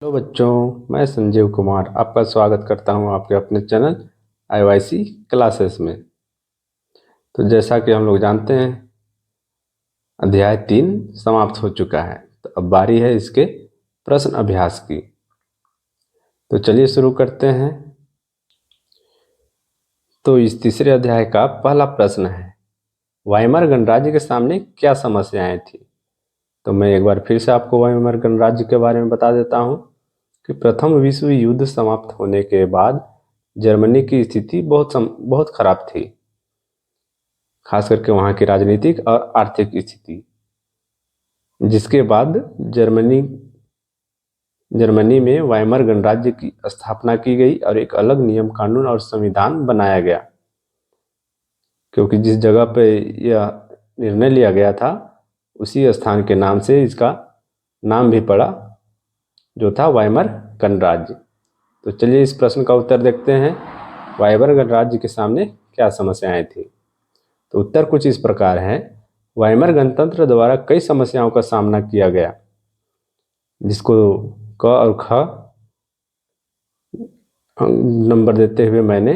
Hello बच्चों, मैं संजीव कुमार आपका स्वागत करता हूं आपके अपने चैनल IYC क्लासेस में। तो जैसा कि हम लोग जानते हैं, अध्याय 3 समाप्त हो चुका है। तो अब बारी है इसके प्रश्न अभ्यास की। तो चलिए शुरू करते हैं। तो इस तीसरे अध्याय का पहला प्रश्न है, वाइमर गणराज्य के सामने क्या समस्याएं थी। तो मैं एक बार फिर से आपको वाइमर गणराज्य के बारे में बता देता हूं कि प्रथम विश्व युद्ध समाप्त होने के बाद जर्मनी की स्थिति बहुत खराब थी, खास करके वहाँ की राजनीतिक और आर्थिक स्थिति। जिसके बाद जर्मनी में वाइमर गणराज्य की स्थापना की गई और एक अलग नियम कानून और संविधान बनाया गया, क्योंकि जिस जगह पे यह निर्णय लिया गया था उसी स्थान के नाम से इसका नाम भी पड़ा, जो था वाइमर गणराज्य। तो चलिए इस प्रश्न का उत्तर देखते हैं, वाइमर गणराज्य के सामने क्या समस्याएं थी। तो उत्तर कुछ इस प्रकार है। वाइमर गणतंत्र द्वारा कई समस्याओं का सामना किया गया, जिसको क और ख नंबर देते हुए मैंने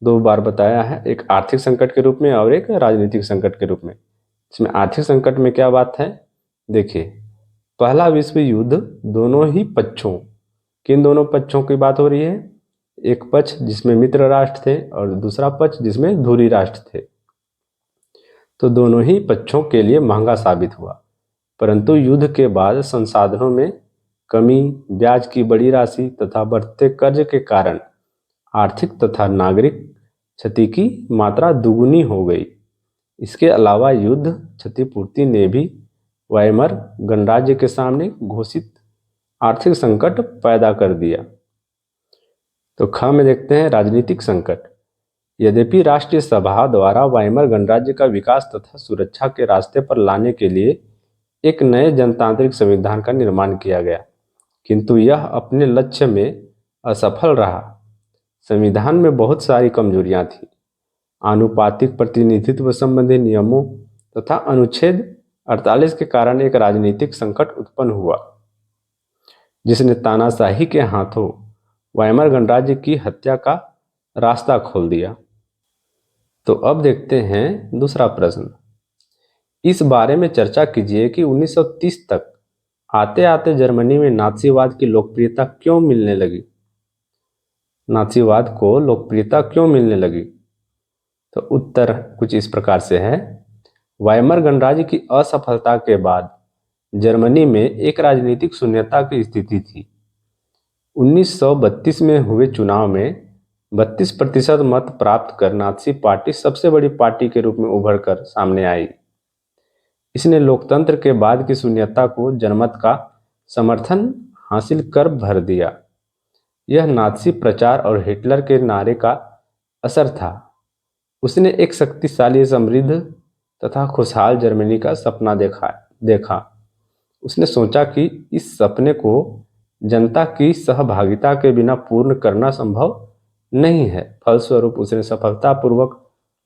2 बार बताया है, एक आर्थिक संकट के रूप में और एक राजनीतिक संकट के रूप में। इसमें आर्थिक संकट में क्या बात है, देखिए, पहला विश्व युद्ध दोनों ही पक्षों, किन दोनों पक्षों की बात हो रही है, एक पक्ष जिसमें मित्र राष्ट्र थे और दूसरा पक्ष जिसमें धुरी राष्ट्र थे। तो दोनों ही पक्षों के लिए महंगा साबित हुआ, परंतु युद्ध के बाद संसाधनों में कमी, ब्याज की बड़ी राशि तथा बढ़ते कर्ज के कारण आर्थिक तथा नागरिक क्षति की मात्रा दुगुनी हो गई। इसके अलावा युद्ध क्षतिपूर्ति ने भी वाइमर गणराज्य के सामने घोषित आर्थिक संकट पैदा कर दिया। तो ख में देखते हैं राजनीतिक संकट। यद्यपि राष्ट्रीय सभा द्वारा वाइमर गणराज्य का विकास तथा सुरक्षा के रास्ते पर लाने के लिए एक नए जनतांत्रिक संविधान का निर्माण किया गया, किंतु यह अपने लक्ष्य में असफल रहा। संविधान में बहुत सारी कमजोरियां थी। आनुपातिक प्रतिनिधित्व संबंधी नियमों तथा अनुच्छेद 48 के कारण एक राजनीतिक संकट उत्पन्न हुआ, जिसने तानाशाही के हाथों वाइमर गणराज्य की हत्या का रास्ता खोल दिया। तो अब देखते हैं दूसरा प्रश्न। इस बारे में चर्चा कीजिए कि 1930 तक आते आते जर्मनी में नाथसीवाद की लोकप्रियता क्यों मिलने लगी। नाथसीवाद को लोकप्रियता क्यों मिलने लगी। तो उत्तर कुछ इस प्रकार से है। वाइमर गणराज्य की असफलता के बाद जर्मनी में एक राजनीतिक शून्यता की स्थिति थी। 1932 में हुए चुनाव में 32% मत प्राप्त कर नाथसी पार्टी सबसे बड़ी पार्टी के रूप में उभर कर सामने आई। इसने लोकतंत्र के बाद की शून्यता को जनमत का समर्थन हासिल कर भर दिया। यह नाथसी प्रचार और हिटलर के नारे का असर था। उसने एक शक्तिशाली, समृद्ध तथा खुशहाल जर्मनी का सपना देखा। उसने सोचा कि इस सपने को जनता की सहभागिता के बिना पूर्ण करना संभव नहीं है। फलस्वरूप उसने सफलतापूर्वक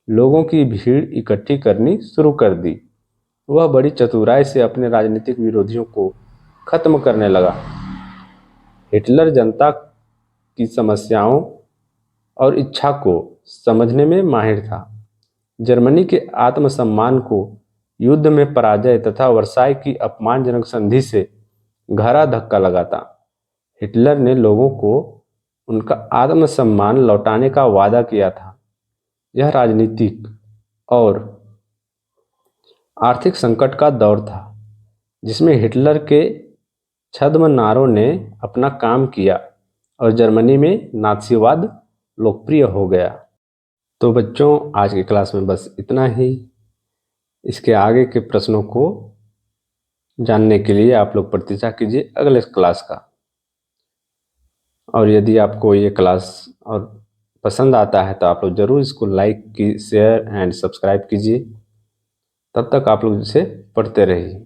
लोगों की भीड़ इकट्ठी करनी शुरू कर दी। वह बड़ी चतुराई से अपने राजनीतिक विरोधियों को खत्म करने लगा। हिटलर जनता की समस्याओं और इच्छा को समझने में माहिर था। जर्मनी के आत्मसम्मान को युद्ध में पराजय तथा वर्साई की अपमानजनक संधि से गहरा धक्का लगा था। हिटलर ने लोगों को उनका आत्मसम्मान लौटाने का वादा किया था। यह राजनीतिक और आर्थिक संकट का दौर था, जिसमें हिटलर के छद्म नारों ने अपना काम किया और जर्मनी में नाथसीवाद लोकप्रिय हो गया। तो बच्चों, आज की क्लास में बस इतना ही। इसके आगे के प्रश्नों को जानने के लिए आप लोग प्रतीक्षा कीजिए अगले क्लास का। और यदि आपको ये क्लास और पसंद आता है तो आप लोग ज़रूर इसको लाइक, शेयर एंड सब्सक्राइब कीजिए। तब तक आप लोग इसे पढ़ते रहिए।